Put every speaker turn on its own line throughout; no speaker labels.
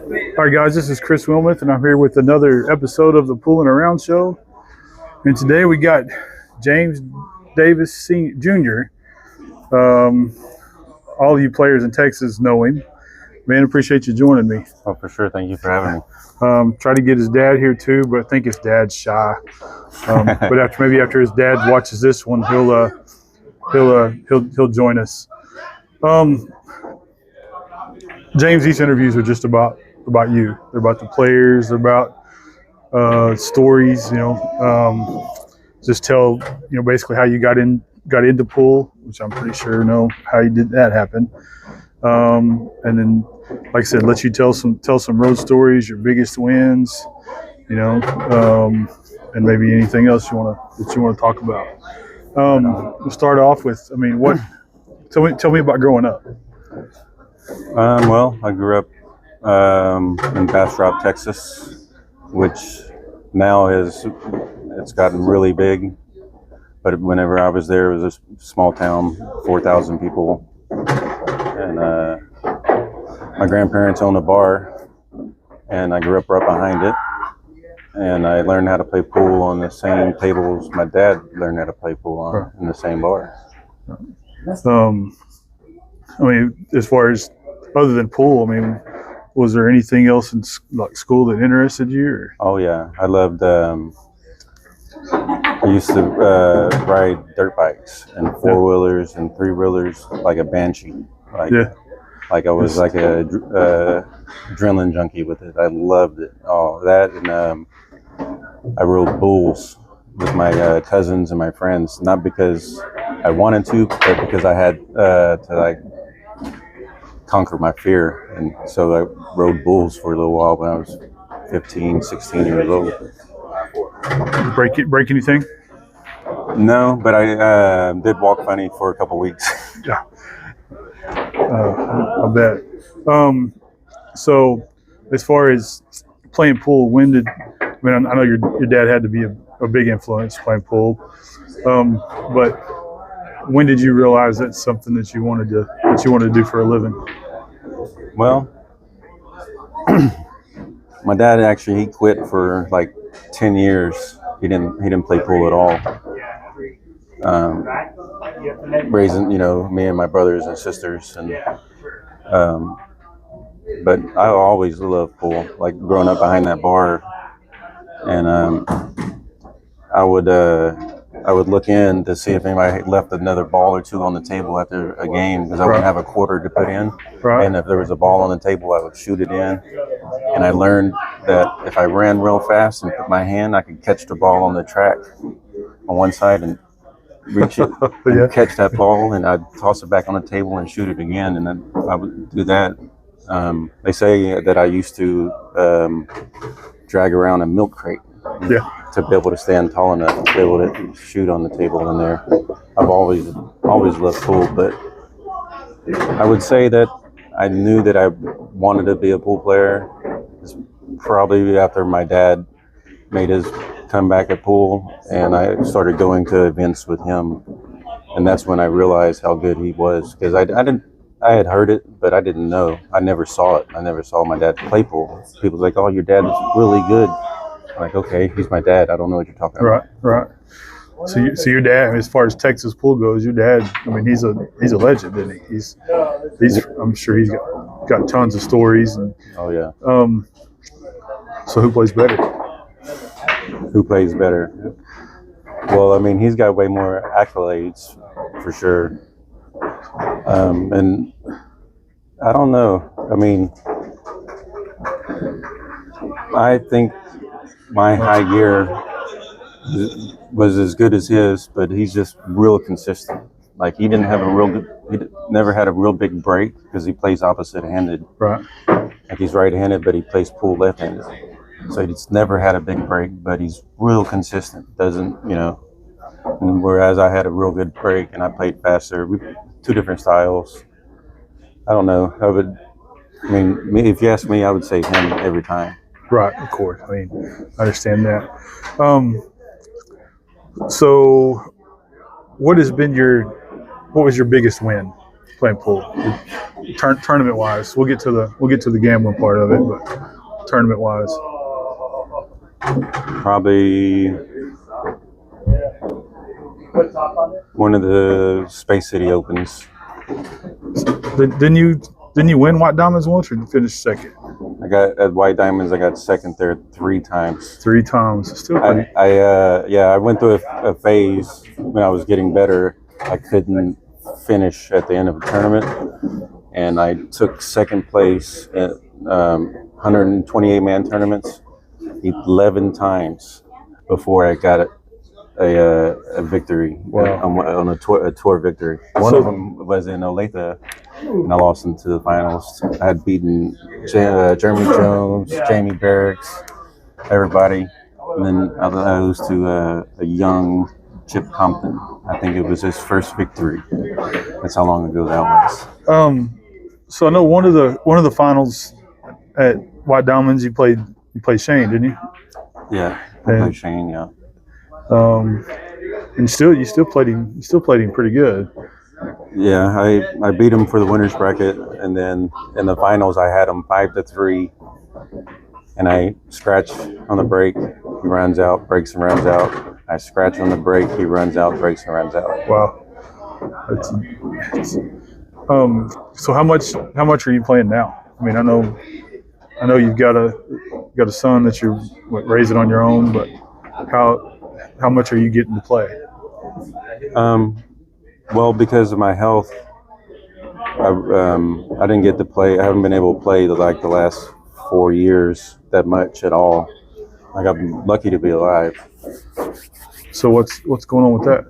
All right, guys, this is Chris Wilmoth, and I'm here with another episode of the Pooling Around Show. And today we got James Davis Jr. All of you players in Texas know him. Man, appreciate you joining me.
Oh, for sure. Thank you for having me.
Try to get his dad here too, but I think his dad's shy. But after his dad watches this one, he'll join us. James, these interviews are just about you. They're about the players. They're about stories. Just tell basically how you got into pool, which I'm pretty sure how you did that happen. And then, like I said, let you tell some road stories, your biggest wins, and maybe anything else that you want to talk about. We'll start off with, tell me about growing up.
Well, I grew up in Bastrop, Texas, which now it's gotten really big. But whenever I was there, it was a small town, 4,000 people. And my grandparents owned a bar, and I grew up right behind it. And I learned how to play pool on the same tables my dad learned how to play pool on in the same bar.
As far as other than pool, was there anything else in school that interested you? Or?
Oh yeah, I loved. I used to ride dirt bikes and four-wheelers and three-wheelers like a banshee. Like I was like a adrenaline junkie with it. I loved it. Oh, that and I rode bulls with my cousins and my friends, not because I wanted to, but because I had to conquer my fear. And so I rode bulls for a little while when I was 15, 16 years old.
Break anything?
No, but I did walk funny for a couple weeks.
Yeah. I'll bet. So as far as playing pool, I know your dad had to be a big influence playing pool. But when did you realize that's something that you wanted to do for a living?
Well, my dad he quit for like 10 years. He didn't play pool at all. Raising, me and my brothers and sisters, and but I always loved pool. Like growing up behind that bar, and I would look in to see if anybody had left another ball or two on the table after a game, because I wouldn't have a quarter to put in.
Right.
And if there was a ball on the table, I would shoot it in. And I learned that if I ran real fast and put my hand, I could catch the ball on the track on one side and reach it and catch that ball, and I'd toss it back on the table and shoot it again. And then I would do that. They say that I used to drag around a milk crate. To be able to stand tall enough to be able to shoot on the table in there. I've always loved pool, but I would say that I knew that I wanted to be a pool player probably after my dad made his comeback at pool, and I started going to events with him, and that's when I realized how good he was, because I had heard it, but I didn't know. I never saw it. I never saw my dad play pool. People were like, "Oh, your dad is really good." I'm like, okay, he's my dad. I don't know what you're talking about.
Right. So your dad, as far as Texas pool goes, your dad, he's a legend, isn't he? He's I'm sure he's got tons of stories. And,
oh yeah.
So who plays better?
Who plays better? Well, he's got way more accolades for sure. And I don't know. I think my high gear was as good as his, but he's just real consistent. Like he never had a real big break because he plays opposite-handed.
Right.
Like he's right-handed, but he plays pool left-handed. So he's never had a big break, but he's real consistent. And whereas I had a real good break and I played faster. We two different styles. I don't know. If you ask me, I would say him every time.
Right, of course. I understand that. So, what was your biggest win Playing pool. Tournament wise, we'll get to the gambling part of it, but tournament wise,
Probably one of the Space City Opens.
didn't you win White Diamonds once, or did you finish second?
I got at White Diamonds. I got second there 3 times.
3 times. Still pretty.
I went through a phase when I was getting better. I couldn't finish at the end of a tournament, and I took second place at 128 man tournaments 11 times before I got a victory.
Wow.
on a tour victory. One of them was in Olathe, and I lost into the finals. I had beaten Jeremy Jones, Jamie Barracks, everybody, and then I lost to a young Chip Compton. I think it was his first victory. That's how long ago that was.
So I know one of the finals at White Diamonds, you played Shane, didn't you?
Yeah, I played Shane. Yeah.
And you still played him pretty good.
Yeah, I beat him for the winners bracket, and then in the finals I had him 5-3, and I scratch on the break, he runs out, breaks and runs out. I scratch on the break, he runs out, breaks and runs out.
Wow. So how much are you playing now? I mean, I know you've got a son that you're raising on your own, but how much are you getting to play?
Well, because of my health, I didn't get to play. I haven't been able to play the last 4 years that much at all. Like, I'm lucky to be alive.
So what's going on with that?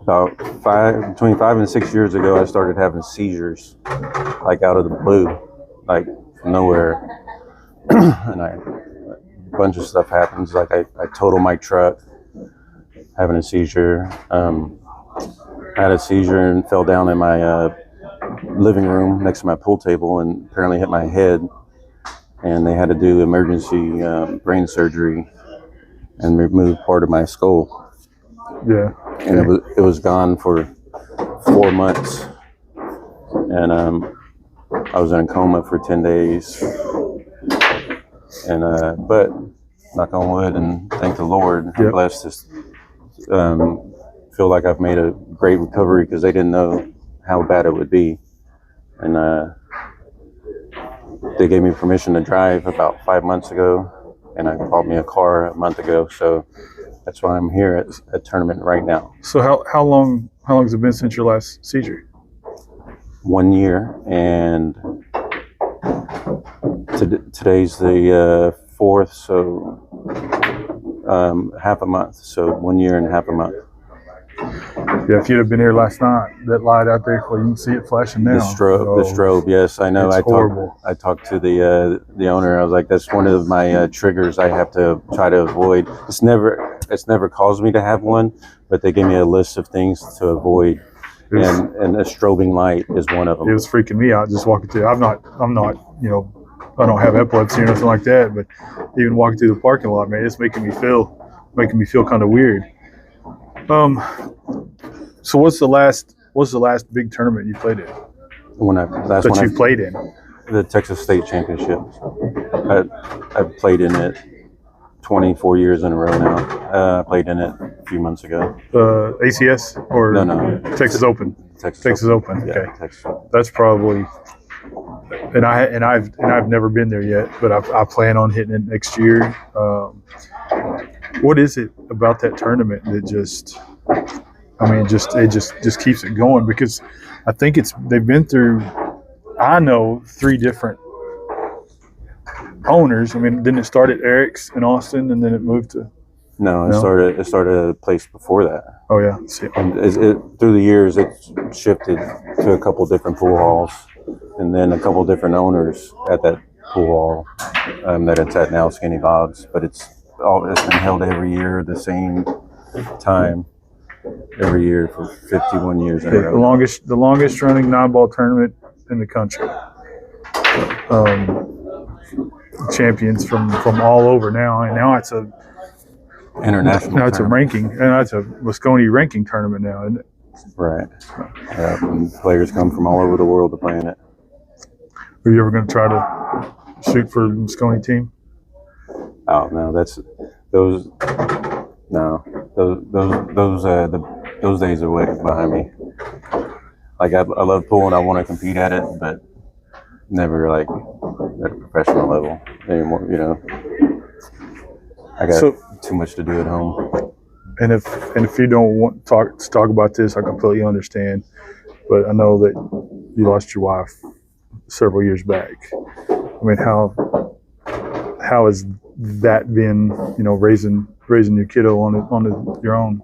About between 5 and 6 years ago, I started having seizures, like out of the blue, like from nowhere, and a bunch of stuff happens. Like I totaled my truck, having a seizure. I had a seizure and fell down in my living room next to my pool table and apparently hit my head. And they had to do emergency brain surgery and remove part of my skull.
Yeah.
And it was gone for 4 months. And I was in a coma for 10 days. And but knock on wood and thank the Lord, I'm blessed to feel like I've made a great recovery, because they didn't know how bad it would be. And they gave me permission to drive about 5 months ago, and I bought me a car a month ago. So that's why I'm here at a tournament right now.
So how long has it been since your last seizure?
1 year, and today's the 4th, so half a month. So 1 year and half a month.
Yeah, if you'd have been here last night, that light out there, well, you can see it flashing now.
The strobe, yes, I know.
Horrible.
I talked to the owner. I was like, that's one of my triggers I have to try to avoid. It's never caused me to have one, but they gave me a list of things to avoid, and a strobing light is one of them.
It was freaking me out just walking through. I'm not, I don't have epilepsy or nothing like that, but even walking through the parking lot, man, it's making me feel kind of weird. So what's the last big tournament you played in?
You
played in?
The Texas State Championship. I've played in it 24 years in a row now. I played in it a few months ago.
ACS or
No.
Texas Open. Texas Open.
Yeah,
Okay,
Texas Open.
that's probably. And I've never been there yet, but I plan on hitting it next year. What is it about that tournament that just keeps it going? Because I think they've been through, I know, 3 different owners. I mean, didn't it start at Eric's in Austin, and then it moved to?
No, it started at a place before that.
Oh yeah. See.
And through the years, it's shifted to a couple different pool halls, and then a couple different owners at that pool hall that it's at now, Skinny Bob's. But it's been held every year the same time, every year for 51 years in a row.
The longest running 9-ball tournament in the country. Champions from all over now, and now it's a
international.
Now it's a ranking, and it's a Moscone ranking tournament now, isn't it?
Right. And players come from all over the world to play in it.
Are you ever going to try to shoot for the Moscone team?
Oh no, those. No, those days are way behind me. Like I love pool and I want to compete at it, but never like at a professional level anymore. You know, I got too much to do at home.
And if you don't want to talk about this, I completely understand. But I know that you lost your wife several years back. I mean, how has that been? You know, raising your kiddo on your own.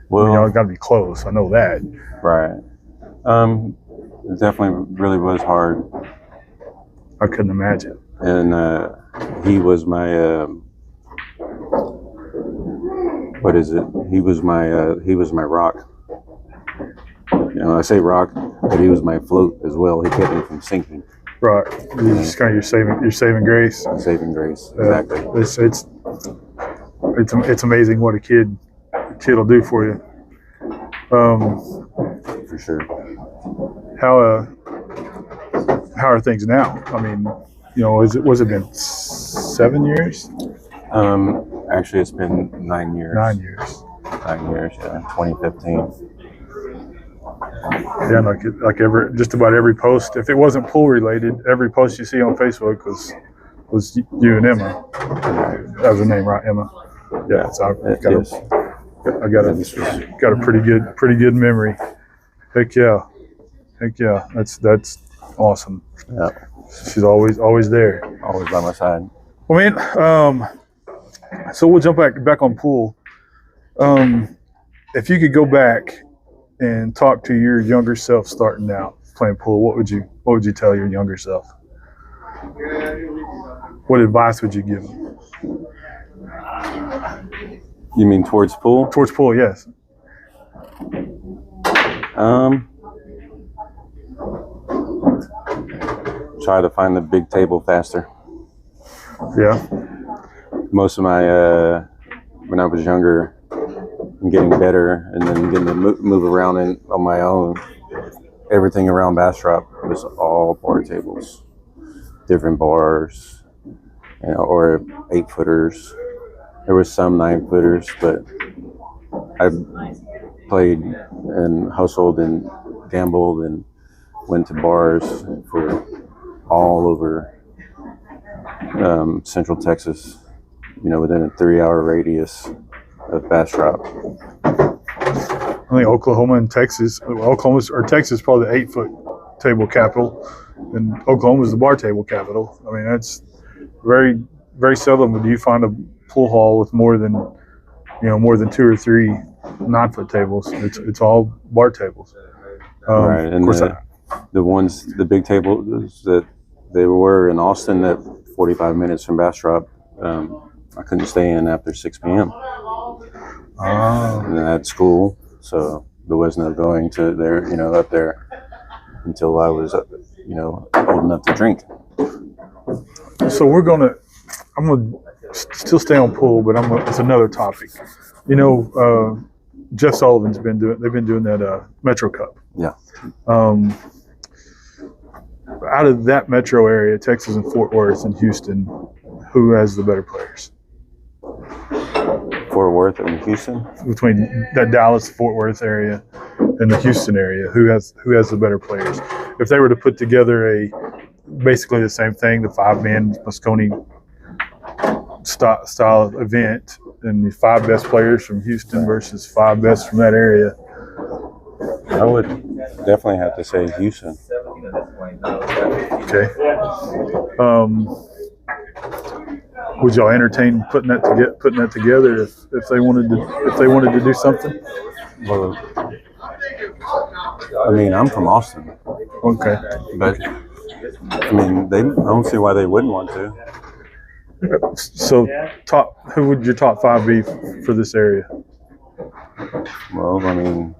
Well,
I mean, y'all got to be close. I know that.
Right. It definitely really was hard.
I couldn't imagine.
And he was my. What is it? He was my rock. You know, I say rock, but he was my float as well. He kept me from sinking.
Right. It's kind of your saving grace.
Saving grace. Exactly.
It's amazing what a kid will do for you.
For sure.
How are things now? I mean, you know, was it been 7 years?
Actually, it's been 9 years.
9 years.
9 years, yeah. 2015.
Yeah, like just about every post. If it wasn't pool related, every post you see on Facebook was you and Emma. That was her name, right, Emma? Yeah. So I got a pretty good memory. Heck yeah. That's awesome.
Yeah.
She's always there.
Always by my side.
Well, man. So we'll jump back on pool. If you could go back and talk to your younger self starting out playing pool, what would you tell your younger self? What advice would you give him?
You mean towards pool?
Towards pool, yes.
Try to find the big table faster.
Yeah.
Most of my when I was younger and getting better and then getting to move around on my own, everything around Bastrop was all bar tables, different bars, you know, or 8-footers. There was some 9-footers, but I played and hustled and gambled and went to bars for all over Central Texas, you know, within a 3-hour radius of Bastrop.
I think Oklahoma and Texas, Texas is probably the 8-foot table capital, and Oklahoma is the bar table capital. I mean, that's very, very seldom do you find a pool hall with more than 2 or 3 9-foot tables. It's all bar tables.
Right, and the big tables that they were in Austin at 45 minutes from Bastrop, I couldn't stay in after 6 p.m. And I had school, so there was no going to there, you know, up there until I was, you know, old enough to drink.
So I'm gonna still stay on pool, but it's another topic. You know, Jeff Sullivan's been doing that Metro Cup.
Yeah.
Out of that metro area, Texas and Fort Worth and Houston, who has the better players?
Fort Worth and Houston?
Between that Dallas, Fort Worth area and the Houston area, who has the better players? If they were to put together basically the same thing, the 5-man Moscone style event, and the 5 best players from Houston versus 5 best from that area,
I would definitely have to say Houston.
Okay. Would y'all entertain putting that together if they wanted to do something?
Well, I mean, I'm from Austin.
Okay.
But I mean, I don't see why they wouldn't want to.
So, who would your top 5 be for this area?
Well, I mean,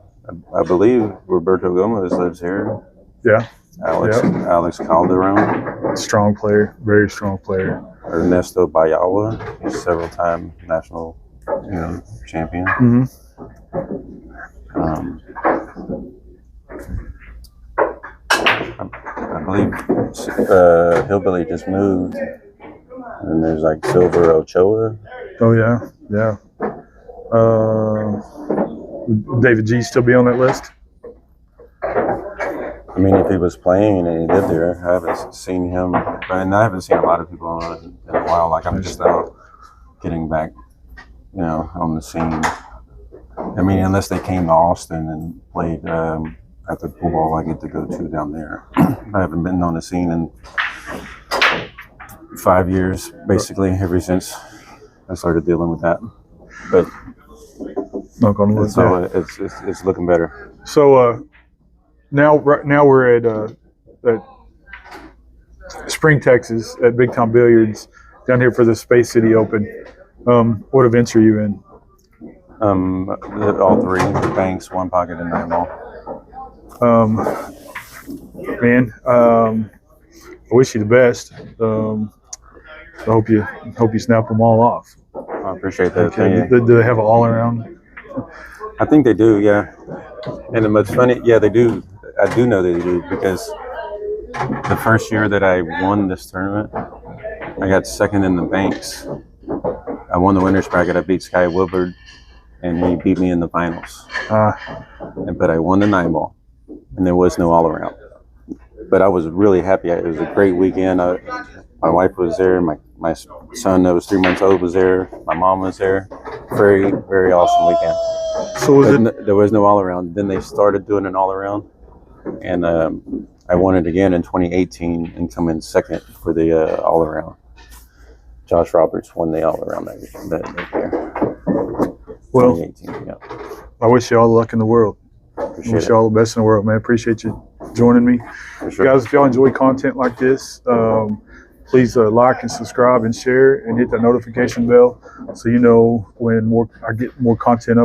I believe Roberto Gomez lives here.
Yeah.
Alex Calderon.
Strong player, very strong player.
Ernesto Bayawa, he's several-time national, champion.
Mm-hmm.
I believe Hillbilly just moved, and there's like Silver Ochoa.
Oh yeah, yeah. David G still be on that list?
I mean, if he was playing and he lived there, I haven't seen him, and I haven't seen a lot of people on it in a while. Like I'm just now getting back, on the scene. I mean, unless they came to Austin and played at the pool ball I get to go to down there. I haven't been on the scene in 5 years, basically, ever since I started dealing with that. But
Knock on wood.
so it's looking better.
So now we're at Spring, Texas, at Big Tom Billiards down here for the Space City Open. What events are you in?
All three: the Banks, One Pocket, and 9-ball.
Man, I wish you the best. I hope you snap them all off.
I appreciate that.
Okay. Do they have an all around?
I think they do, yeah. And what's funny, yeah, they do. I do know they do because the first year that I won this tournament, I got second in the Banks. I won the winner's bracket. I beat Sky Woodward, and he beat me in the finals. But I won the 9-ball, and there was no all around. But I was really happy. It was a great weekend. My wife was there. My son that was 3 months old was there. My mom was there. Very, very awesome weekend.
So
there was no all around. Then they started doing an all around, and I won it again in 2018 and come in second for the all around. Josh Roberts won the all around that year.
Well,
2018, yeah.
I wish you all the luck in the world.
Appreciate
I wish
it.
you all the best in the world, man. Appreciate you joining me.
For sure.
Guys, if y'all enjoy content like this, please like and subscribe and share and hit that notification bell so you know when I get more content up.